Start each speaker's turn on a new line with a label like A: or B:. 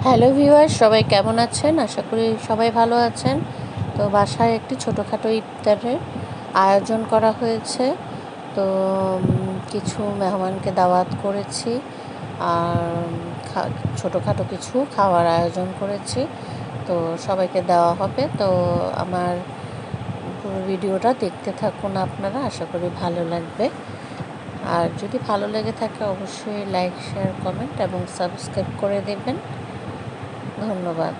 A: Hello viewer, সবাই কেমন আছেন? আশা করি সবাই ভালো আছেন। তো বাসায় একটি ছোটোখাটো ইফতারের আয়োজন করা হয়েছে। তো কিছু মেহমানকে দাওয়াত করেছি, আর ছোটোখাটো কিছু খাওয়ার আয়োজন করেছি। তো সবাইকে দেওয়া হবে। তো আমার পুরো ভিডিওটা দেখতে থাকুন আপনারা, আশা করি ভালো লাগবে। আর যদি ভালো লেগে থাকে অবশ্যই লাইক, শেয়ার, কমেন্ট এবং সাবস্ক্রাইব করে দেবেন। ধন্যবাদ।